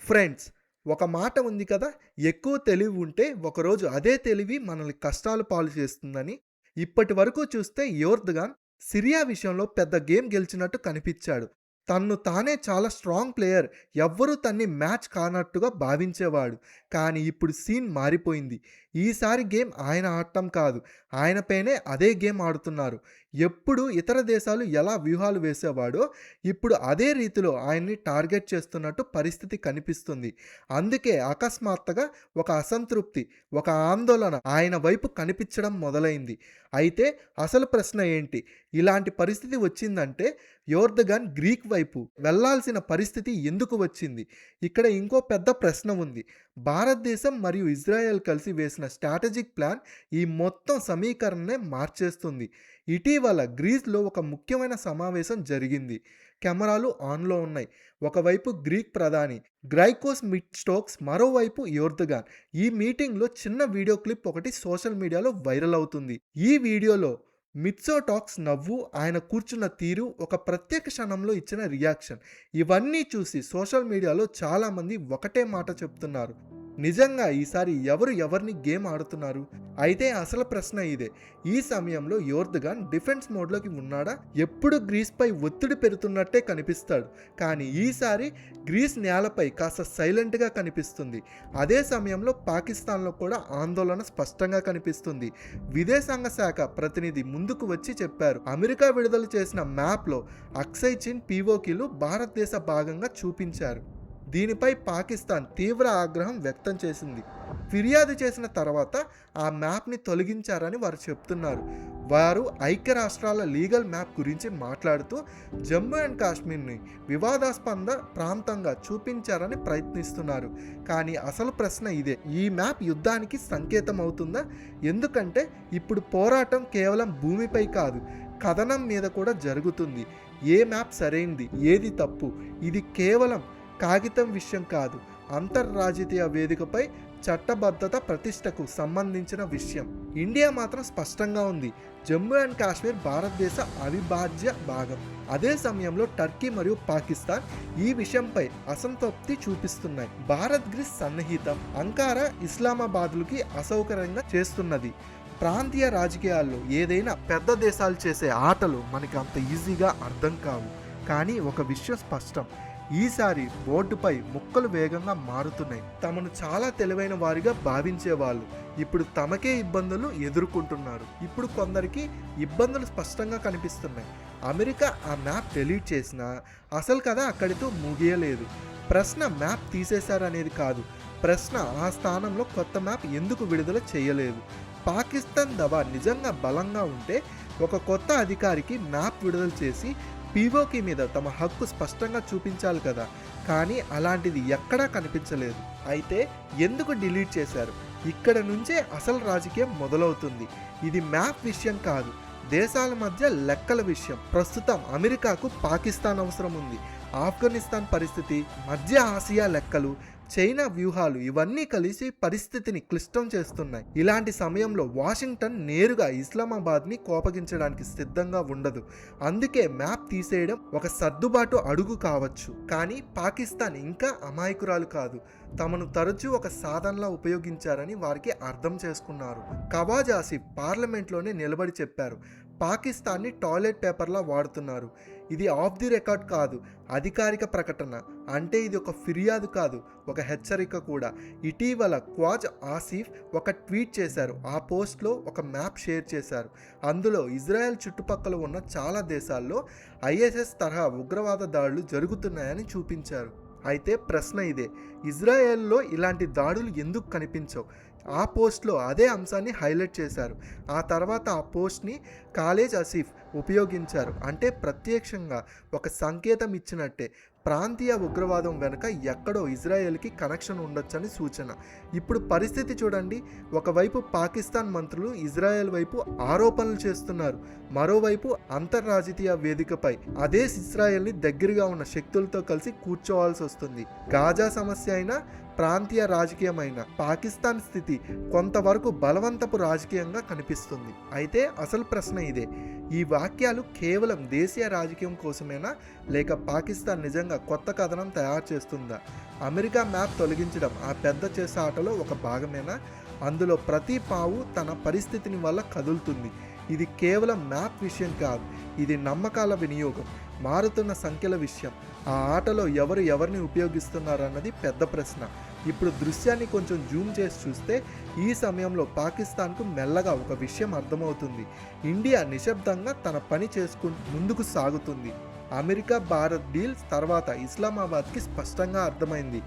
Friends, ఒక మాట ఉంది కదా! ఎక్కువ తెలివి ఉంటే ఒకరోజు అదే తెలివి మనల్ని కష్టాల పాలు చేస్తుందని. ఇప్పటి వరకు చూస్తే యోర్ద్‌గాన్ సిరియా విషయంలో పెద్ద గేమ్ గెలిచినట్టు కనిపిచ్చాడు. తన్ను తానే చాలా స్ట్రాంగ్ ప్లేయర్. ఎవ్వరూ తన్ని మ్యాచ్ కానట్టుగా భావించేవాడు. కానీ ఇప్పుడు సీన్ మారిపోయింది. ఈసారి గేమ్ ఆయన ఆడటం కాదు. ఆయన పైనే అదే గేమ్ ఆడుతున్నారు. ఎప్పుడు ఇతర దేశాలు ఎలా వ్యూహాలు వేసేవాడో ఇప్పుడు అదే రీతిలో ఆయన్ని టార్గెట్ చేస్తున్నట్టు పరిస్థితి కనిపిస్తుంది. అందుకే అకస్మాత్తుగా ఒక అసంతృప్తి, ఒక ఆందోళన ఆయన వైపు కనిపించడం మొదలైంది. అయితే అసలు ప్రశ్న ఏంటి? ఇలాంటి పరిస్థితి వచ్చిందంటే యోర్దగాన్ గ్రీక్ వైపు వెళ్లాల్సిన పరిస్థితి ఎందుకు వచ్చింది? ఇక్కడ ఇంకో పెద్ద ప్రశ్న ఉంది. భారతదేశం మరియు ఇజ్రాయెల్ కలిసి వేసిన స్ట్రాటజిక్ ప్లాన్ ఈ మొత్తం సమీకరణనే మార్చేస్తుంది. ఇటీవల గ్రీస్లో ఒక ముఖ్యమైన సమావేశం జరిగింది. కెమెరాలు ఆన్లో ఉన్నాయి. ఒకవైపు గ్రీక్ ప్రధాని గ్రైకోస్ మిట్స్టోక్స్, మరోవైపు యోర్దగాన్. ఈ మీటింగ్లో చిన్న వీడియో క్లిప్ ఒకటి సోషల్ మీడియాలో వైరల్ అవుతుంది. ఈ వీడియోలో మిట్సోటాక్స్ నవ్వు, ఆయన కూర్చున్న తీరు, ఒక ప్రత్యేక క్షణంలో ఇచ్చిన రియాక్షన్, ఇవన్నీ చూసి సోషల్ మీడియాలో చాలామంది ఒకటే మాట చెప్తున్నారు. నిజంగా ఈసారి ఎవరు ఎవరిని గేమ్ ఆడుతున్నారు? అయితే అసలు ప్రశ్న ఇదే. ఈ సమయంలో యోర్దగాన్ డిఫెన్స్ మోడ్లోకి ఉన్నాడా? ఎప్పుడు గ్రీస్పై ఒత్తిడి పెడుతున్నట్టే కనిపిస్తాడు. కానీ ఈసారి గ్రీస్ నేలపై కాస్త సైలెంట్గా కనిపిస్తుంది. అదే సమయంలో పాకిస్తాన్లో కూడా ఆందోళన స్పష్టంగా కనిపిస్తుంది. విదేశాంగ శాఖ ప్రతినిధి ముందుకు వచ్చి చెప్పారు, అమెరికా విడుదల చేసిన మ్యాప్లో అక్సై చిన్ పీఓకేలు భారతదేశ భాగంగా చూపించారు. దీనిపై పాకిస్తాన్ తీవ్ర ఆగ్రహం వ్యక్తం చేసింది. ఫిర్యాదు చేసిన తర్వాత ఆ మ్యాప్ని తొలగించారని వారు చెప్తున్నారు. వారు ఐక్యరాష్ట్రాల లీగల్ మ్యాప్ గురించి మాట్లాడుతూ జమ్మూ అండ్ కాశ్మీర్ని వివాదాస్పద ప్రాంతంగా చూపించారని ప్రయత్నిస్తున్నారు. కానీ అసలు ప్రశ్న ఇదే. ఈ మ్యాప్ యుద్ధానికి సంకేతం అవుతుందా? ఎందుకంటే ఇప్పుడు పోరాటం కేవలం భూమిపై కాదు, కథనం మీద కూడా జరుగుతుంది. ఏ మ్యాప్ సరైంది, ఏది తప్పు? ఇది కేవలం కాగితం విషయం కాదు, అంతర్రాజకీయ వేదికపై చట్టబద్ధత ప్రతిష్టకు సంబంధించిన విషయం. ఇండియా మాత్రం స్పష్టంగా ఉంది, జమ్మూ అండ్ కాశ్మీర్ భారతదేశ అవిభాజ్య భాగం. అదే సమయంలో టర్కీ మరియు పాకిస్తాన్ ఈ విషయంపై అసంతృప్తి చూపిస్తున్నాయి. భారత్ గ్రీస్ సన్నిహితం, అంకారా ఇస్లామాబాద్లకి అసౌకర్యంగా చేస్తున్నది. ప్రాంతీయ రాజకీయాల్లో ఏదైనా పెద్ద దేశాలు చేసే ఆటలు మనకి అంత ఈజీగా అర్థం కావు. కానీ ఒక విషయం స్పష్టం, ఈసారి బోర్డుపై ముక్కలు వేగంగా మారుతున్నాయి. తమను చాలా తెలివైన వారిగా భావించేవాళ్ళు ఇప్పుడు తమకే ఇబ్బందులు ఎదుర్కొంటున్నారు. ఇప్పుడు కొందరికి ఇబ్బందులు స్పష్టంగా కనిపిస్తున్నాయి. అమెరికా ఆ మ్యాప్ డిలీట్ చేసినా అసలు కథ అక్కడితో ముగియలేదు. ప్రశ్న మ్యాప్ తీసేశారనేది కాదు, ప్రశ్న ఆ స్థానంలో కొత్త మ్యాప్ ఎందుకు విడుదల చేయలేదు? పాకిస్తాన్ దబా నిజంగా బలంగా ఉంటే ఒక కొత్త అధికారికి మ్యాప్ విడుదల చేసి పీఓకే మీద తమ హక్కు స్పష్టంగా చూపించాలి కదా. కానీ అలాంటిది ఎక్కడా కనిపించలేదు. అయితే ఎందుకు డిలీట్ చేశారు? ఇక్కడ నుంచే అసలు రాజకీయం మొదలవుతుంది. ఇది మ్యాప్ విషయం కాదు, దేశాల మధ్య లెక్కల విషయం. ప్రస్తుతం అమెరికాకు పాకిస్తాన్ అవసరం ఉంది. ఆఫ్ఘనిస్తాన్ పరిస్థితి, మధ్య ఆసియా లెక్కలు, చైనా వ్యూహాలు, ఇవన్నీ కలిసి పరిస్థితిని క్లిష్టం చేస్తున్నాయి. ఇలాంటి సమయంలో వాషింగ్టన్ నేరుగా ఇస్లామాబాద్ని కోపగించడానికి సిద్ధంగా ఉండదు. అందుకే మ్యాప్ తీసేయడం ఒక సర్దుబాటు అడుగు కావచ్చు. కానీ పాకిస్తాన్ ఇంకా అమాయకురాలు కాదు. తమను తరచూ ఒక సాధనలా ఉపయోగించారని వారికి అర్థం చేసుకున్నారు. ఖవాజ్ ఆసిఫ్ పార్లమెంట్లోనే నిలబడి చెప్పారు, పాకిస్తాన్ని టాయిలెట్ పేపర్లా వాడుతున్నారు. ఇది ఆఫ్ ది రికార్డ్ కాదు, అధికారిక ప్రకటన. అంటే ఇది ఒక ఫిర్యాదు కాదు, ఒక హెచ్చరిక కూడా. ఇటీవల ఖవాజ్ ఆసిఫ్ ఒక ట్వీట్ చేశారు. ఆ పోస్ట్లో ఒక మ్యాప్ షేర్ చేశారు. అందులో ఇజ్రాయెల్ చుట్టుపక్కల ఉన్న చాలా దేశాల్లో ఐఎస్ఎస్ తరహా ఉగ్రవాద దాడులు జరుగుతున్నాయని చూపించారు. అయితే ప్రశ్న ఇదే, ఇజ్రాయెల్లో ఇలాంటి దాడులు ఎందుకు కనిపించవు? ఆ పోస్ట్లో అదే అంశాన్ని హైలైట్ చేశారు. ఆ తర్వాత ఆ పోస్ట్ని ఖవాజ్ ఆసిఫ్ ఉపయోగించారు. అంటే ప్రత్యక్షంగా ఒక సంకేతం ఇచ్చినట్టే. ప్రాంతీయ ఉగ్రవాదం వెనుక ఎక్కడో ఇజ్రాయెల్కి కనెక్షన్ ఉండొచ్చని సూచన. ఇప్పుడు పరిస్థితి చూడండి, ఒకవైపు పాకిస్తాన్ మంత్రులు ఇజ్రాయెల్ వైపు ఆరోపణలు చేస్తున్నారు, మరోవైపు అంతర్రాజకీయ వేదికపై అదే ఇజ్రాయెల్ని దగ్గరగా ఉన్న శక్తులతో కలిసి కూర్చోవాల్సి వస్తుంది. గాజా సమస్య అయినా, ప్రాంతీయ రాజకీయమైన పాకిస్తాన్ స్థితి కొంతవరకు బలవంతపు రాజకీయంగా కనిపిస్తుంది. అయితే అసలు ప్రశ్న ఇదే, ఈ వాక్యాలు కేవలం దేశీయ రాజకీయం కోసమేనా, లేక పాకిస్తాన్ నిజంగా ఖచ్చితంగా కొత్త కథనం తయారు చేస్తుందా? అమెరికా మ్యాప్ తొలగించడం ఆ పెద్ద చెస్ ఆటలో ఒక భాగమేనా? అందులో ప్రతి పావు తన పరిస్థితిని వల్ల కదులుతుంది. ఇది కేవలం మ్యాప్ విషయం కాదు, ఇది నమ్మకాల వినియోగం, మారుతున్న సంఖ్యల విషయం. ఆ ఆటలో ఎవరు ఎవరిని ఉపయోగిస్తున్నారన్నది పెద్ద ప్రశ్న. ఇప్పుడు దృశ్యాన్ని కొంచెం జూమ్ చేసి చూస్తే ఈ సమయంలో పాకిస్తాన్కు మెల్లగా ఒక విషయం అర్థమవుతుంది. ఇండియా నిశ్శబ్దంగా తన పని చేసుకుంటూ ముందుకు సాగుతుంది. అమెరికా భారత్ డీల్స్ తర్వాత ఇస్లామాబాద్కి స్పష్టంగా అర్థమైంది.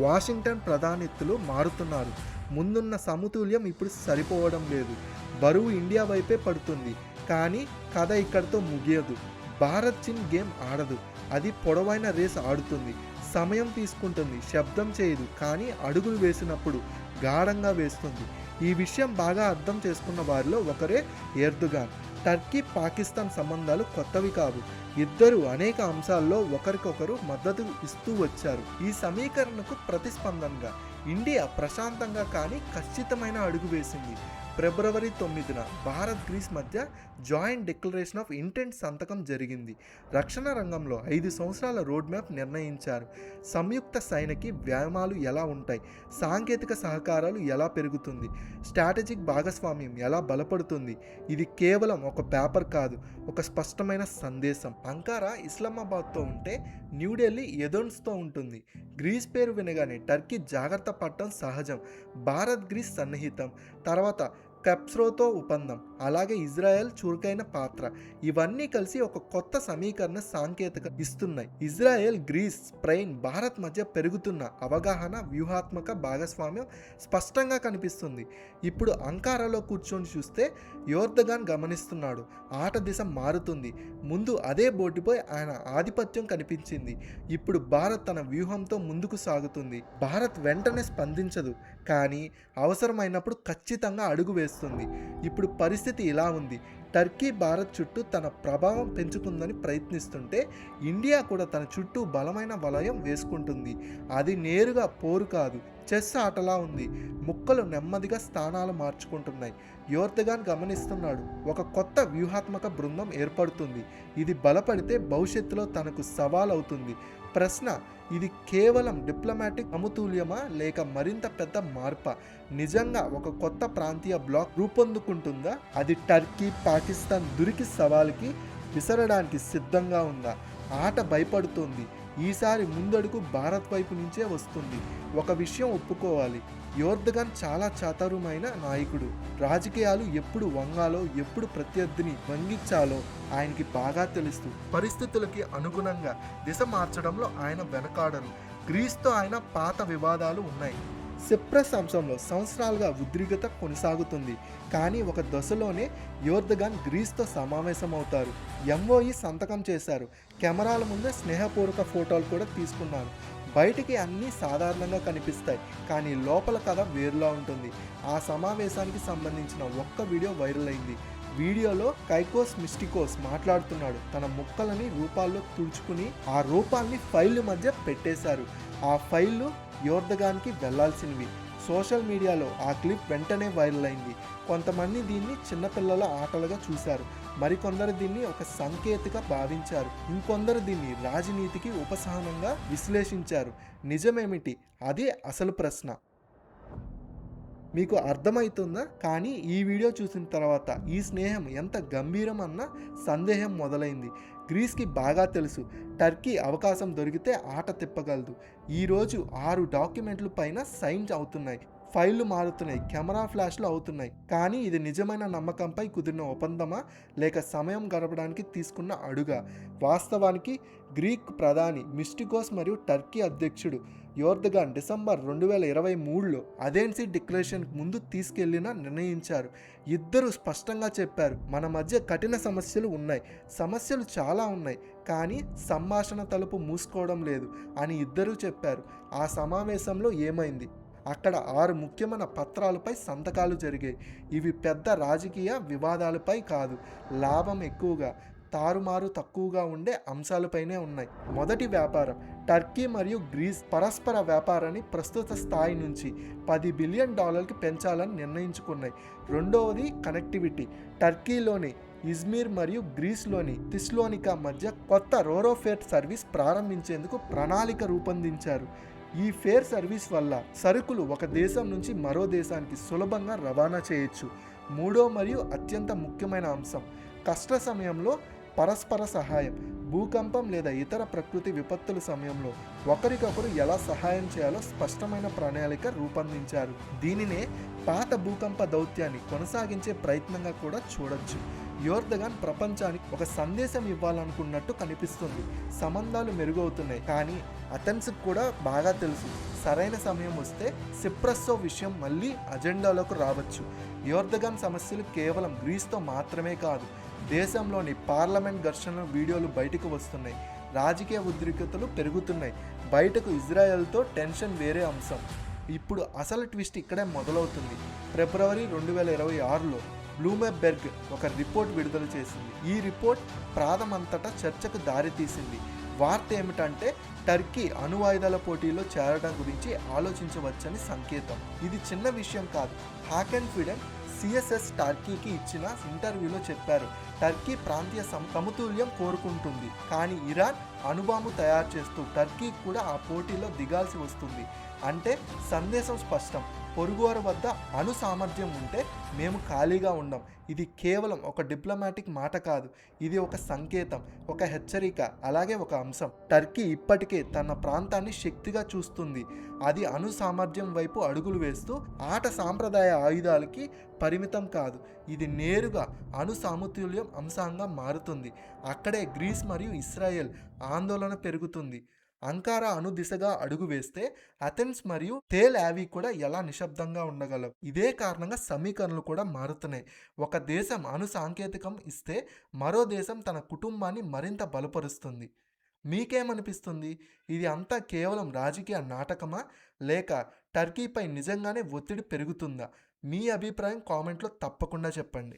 వాషింగ్టన్ ప్రధానితులు మారుతున్నారు. ముందున్న సమతుల్యం ఇప్పుడు సరిపోవడం లేదు. బరువు ఇండియా వైపే పడుతుంది. కానీ కథ ఇక్కడితో ముగియదు. భారత్ చిన్ గేమ్ ఆడదు, అది పొడవైన రేస్ ఆడుతుంది. సమయం తీసుకుంటుంది, శబ్దం చేయదు, కానీ అడుగులు వేసినప్పుడు గాఢంగా వేస్తుంది. ఈ విషయం బాగా అర్థం చేసుకున్న వారిలో ఒకరే ఎర్దోగాన్. టర్కీ పాకిస్తాన్ సంబంధాలు కొత్తవి కావు. ఇద్దరు అనేక అంశాల్లో ఒకరికొకరు మద్దతు ఇస్తూ వచ్చారు. ఈ సమీకరణకు ప్రతిస్పందనగా ఇండియా ప్రశాంతంగా కానీ ఖచ్చితమైన అడుగు వేసింది. ఫిబ్రవరి 9న భారత్ గ్రీస్ మధ్య జాయింట్ డిక్లరేషన్ ఆఫ్ ఇంటెంట్ సంతకం జరిగింది. రక్షణ రంగంలో 5 సంవత్సరాల రోడ్ మ్యాప్ నిర్ణయించారు. సంయుక్త సైనిక వ్యాయామాలు ఎలా ఉంటాయి, సాంకేతిక సహకారాలు ఎలా పెరుగుతుంది, స్ట్రాటజిక్ భాగస్వామ్యం ఎలా బలపడుతుంది. ఇది కేవలం ఒక పేపర్ కాదు, ఒక స్పష్టమైన సందేశం. అంకారా ఇస్లామాబాద్తో ఉంటే న్యూఢిల్లీ ఎథెన్స్తో ఉంటుంది. గ్రీస్ పేరు వినగానే టర్కీ జాగ్రత్త పడటం సహజం. భారత్ గ్రీస్ సన్నిహితం, తర్వాత కెప్స్రోతో ఒప్పందం, అలాగే ఇజ్రాయెల్ చురుకైన పాత్ర, ఇవన్నీ కలిసి ఒక కొత్త సమీకరణ సాంకేతిక ఇస్తున్నాయి. ఇజ్రాయెల్, గ్రీస్, స్పెయిన్, భారత్ మధ్య పెరుగుతున్న అవగాహన, వ్యూహాత్మక భాగస్వామ్యం స్పష్టంగా కనిపిస్తుంది. ఇప్పుడు అంకారాలో కూర్చొని చూస్తే ఎర్దోగాన్ గమనిస్తున్నాడు. ఆట దిశ మారుతుంది. ముందు అదే బోర్డుపై ఆయన ఆధిపత్యం కనిపించింది. ఇప్పుడు భారత్ తన వ్యూహంతో ముందుకు సాగుతుంది. భారత్ వెంటనే స్పందించదు, కానీ అవసరమైనప్పుడు ఖచ్చితంగా అడుగు వేస్తుంది. ఇప్పుడు పరిస్థితి ఇలా ఉంది. టర్కీ భారత్ చుట్టూ తన ప్రభావం పెంచుకుందని ప్రయత్నిస్తుంటే ఇండియా కూడా తన చుట్టూ బలమైన వలయం వేసుకుంటుంది. అది నేరుగా పోరు కాదు, చెస్ ఆటలా ఉంది. ముక్కలు నెమ్మదిగా స్థానాలు మార్చుకుంటున్నాయి. ఎర్దోగాన్ గమనిస్తున్నాడు. ఒక కొత్త వ్యూహాత్మక బృందం ఏర్పడుతుంది. ఇది బలపడితే భవిష్యత్తులో తనకు సవాల్ అవుతుంది. ప్రశ్న, ఇది కేవలం డిప్లొమాటిక్ సమతుల్యమా లేక మరింత పెద్ద మార్పా? నిజంగా ఒక కొత్త ప్రాంతీయ బ్లాక్ రూపొందుకుంటుందా? అది టర్కీ, పాకిస్తాన్ దురికి సవాలుకి విసరడానికి సిద్ధంగా ఉందా? ఆట భయపడుతోంది. ఈసారి ముందడుగు భారత్ వైపు నుంచే వస్తుంది. ఒక విషయం ఒప్పుకోవాలి, ఎర్దోగాన్ చాలా చాతుర్యమైన నాయకుడు. రాజకీయాలు ఎప్పుడు వంగాలో, ఎప్పుడు ప్రత్యర్థిని వంగించాలో ఆయనకి బాగా తెలుసు. పరిస్థితులకి అనుగుణంగా దిశ మార్చడంలో ఆయన వెనకాడరు. గ్రీస్తో ఆయన పాత వివాదాలు ఉన్నాయి. సిప్రస్ అంశంలో సంవత్సరాలుగా ఉద్రిక్తత కొనసాగుతుంది. కానీ ఒక దశలోనే ఎర్దోగాన్ గ్రీస్తో సమావేశమవుతారు. ఎంఓఈ సంతకం చేశారు. కెమెరాల ముందే స్నేహపూర్వక ఫోటోలు కూడా తీసుకున్నారు. బయటికి అన్నీ సాధారణంగా కనిపిస్తాయి, కానీ లోపల కథ వేరులా ఉంటుంది. ఆ సమావేశానికి సంబంధించిన ఒక్క వీడియో వైరల్ అయింది. వీడియోలో కైకోస్ మిస్టికోస్ మాట్లాడుతున్నాడు. తన ముక్కలని రూపాల్లో తుడుచుకుని ఆ రూపాల్ని ఫైళ్ళ మధ్య పెట్టేశారు. ఆ ఫైళ్ళు ఎర్దోగాన్కి వెళ్లాల్సినవి. సోషల్ మీడియాలో ఆ క్లిప్ వెంటనే వైరల్ అయింది. కొంతమంది దీన్ని చిన్నపిల్లల ఆటలుగా చూశారు, మరికొందరు దీన్ని ఒక సంకేతిక భావించారు, ఇంకొందరు దీన్ని రాజనీతికి ఉపసహనంగా విశ్లేషించారు. నిజమేమిటి? అదే అసలు ప్రశ్న. మీకు అర్థమవుతుందా? కానీ ఈ వీడియో చూసిన తర్వాత ఈ స్నేహం ఎంత గంభీరం అన్న సందేహం మొదలైంది. గ్రీస్కి బాగా తెలుసు, టర్కీ అవకాశం దొరికితే ఆట తిప్పగలదు. ఈరోజు 6 డాక్యుమెంట్లు పైన సైన్ అవుతున్నాయి, ఫైళ్లు మారుతున్నాయి, కెమెరా ఫ్లాష్లు అవుతున్నాయి. కానీ ఇది నిజమైన నమ్మకంపై కుదిరిన ఒప్పందమా లేక సమయం గడపడానికి తీసుకున్న అడుగా? వాస్తవానికి గ్రీక్ ప్రధాని మిస్టికోస్ మరియు టర్కీ అధ్యక్షుడు ఎర్దోగాన్ డిసెంబర్ 2023లో అథెన్స్ డిక్లరేషన్ ముందు తీసుకెళ్లిన నిర్ణయించారు. ఇద్దరు స్పష్టంగా చెప్పారు, మన మధ్య కఠిన సమస్యలు ఉన్నాయి, సమస్యలు చాలా ఉన్నాయి, కానీ సంభాషణ తలుపు మూసుకోవడం లేదు అని ఇద్దరూ చెప్పారు. ఆ సమావేశంలో ఏమైంది? అక్కడ 6 ముఖ్యమైన పత్రాలపై సంతకాలు జరిగాయి. ఇవి పెద్ద రాజకీయ వివాదాలపై కాదు, లాభం ఎక్కువగా, తారుమారు తక్కువగా ఉండే అంశాలపైనే ఉన్నాయి. మొదటి, వ్యాపారం. టర్కీ మరియు గ్రీస్ పరస్పర వ్యాపారాన్ని ప్రస్తుత స్థాయి నుంచి $10 బిలియన్ పెంచాలని నిర్ణయించుకున్నాయి. రెండవది, కనెక్టివిటీ. టర్కీలోని ఇజ్మీర్ మరియు గ్రీస్లోని తిస్లోనికా మధ్య కొత్త రోరోఫేర్ సర్వీస్ ప్రారంభించేందుకు ప్రణాళిక రూపొందించారు. ఈ ఫేర్ సర్వీస్ వల్ల సరుకులు ఒక దేశం నుంచి మరో దేశానికి సులభంగా రవాణా చేయొచ్చు. మూడో మరియు అత్యంత ముఖ్యమైన అంశం, కష్ట సమయంలో పరస్పర సహాయం. భూకంపం లేదా ఇతర ప్రకృతి విపత్తుల సమయంలో ఒకరికొకరు ఎలా సహాయం చేయాలో స్పష్టమైన ప్రణాళిక రూపొందించారు. దీనినే పాత భూకంప దౌత్యాన్ని కొనసాగించే ప్రయత్నంగా కూడా చూడొచ్చు. యోర్దగాన్ ప్రపంచానికి ఒక సందేశం ఇవ్వాలనుకున్నట్టు కనిపిస్తుంది. సంబంధాలు మెరుగవుతున్నాయి, కానీ అథెన్స్కి కూడా బాగా తెలుసు, సరైన సమయం వస్తే సిప్రస్సో విషయం మళ్ళీ అజెండాలోకి రావచ్చు. యోర్దగాన్ సమస్యలు కేవలం గ్రీస్తో మాత్రమే కాదు, దేశంలోని పార్లమెంట్ ఘర్షణ వీడియోలు బయటకు వస్తున్నాయి. రాజకీయ ఉద్రిక్తతలు పెరుగుతున్నాయి. బయటకు ఇజ్రాయెల్తో టెన్షన్ వేరే అంశం. ఇప్పుడు అసలు ట్విస్ట్ ఇక్కడే మొదలవుతుంది. ఫిబ్రవరి 2026లో బ్లూంబెర్గ్ ఒక రిపోర్ట్ విడుదల చేసింది. ఈ రిపోర్ట్ ప్రాంతమంతటా చర్చకు దారితీసింది. వార్త ఏమిటంటే టర్కీ అణ్వాయుధాల పోటీలో చేరడం గురించి ఆలోచించవచ్చని సంకేతం. ఇది చిన్న విషయం కాదు. హాకెన్ ఫిడెన్ సిఎస్ఎస్ టర్కీకి ఇచ్చిన ఇంటర్వ్యూలో చెప్పారు, టర్కీ ప్రాంతీయ సమతుల్యం కోరుకుంటుంది, కానీ ఇరాన్ అణుబాంబు తయారు చేస్తూ టర్కీ కూడా ఆ పోటీలో దిగాల్సి వస్తుంది. అంటే సందేశం స్పష్టం, పొరుగువారి వద్ద అణు సామర్థ్యం ఉంటే మేము ఖాళీగా ఉండం. ఇది కేవలం ఒక డిప్లొమాటిక్ మాట కాదు, ఇది ఒక సంకేతం, ఒక హెచ్చరిక, అలాగే ఒక అంశం. టర్కీ ఇప్పటికే తన ప్రాంతాన్ని శక్తిగా చూస్తుంది. అది అణు సామర్థ్యం వైపు అడుగులు వేస్తూ ఆట సాంప్రదాయ ఆయుధాలకి పరిమితం కాదు, ఇది నేరుగా అణు సమతుల్యం అంశంగా మారుతుంది. అక్కడే గ్రీస్ మరియు ఇస్రాయెల్ ఆందోళన పెరుగుతుంది. అంకారా అణు దిశగా అడుగు వేస్తే అథెన్స్ మరియు తేల్ యావీ కూడా ఎలా నిశ్శబ్దంగా ఉండగలవు. ఇదే కారణంగా సమీకరణలు కూడా మారుతున్నాయి. ఒక దేశం అణు సాంకేతికం ఇస్తే మరో దేశం తన కుటుంబాన్ని మరింత బలపరుస్తుంది. మీకేమనిపిస్తుంది? ఇది అంతా కేవలం రాజకీయ నాటకమా, లేక టర్కీపై నిజంగానే ఒత్తిడి పెరుగుతుందా? మీ అభిప్రాయం కామెంట్లో తప్పకుండా చెప్పండి.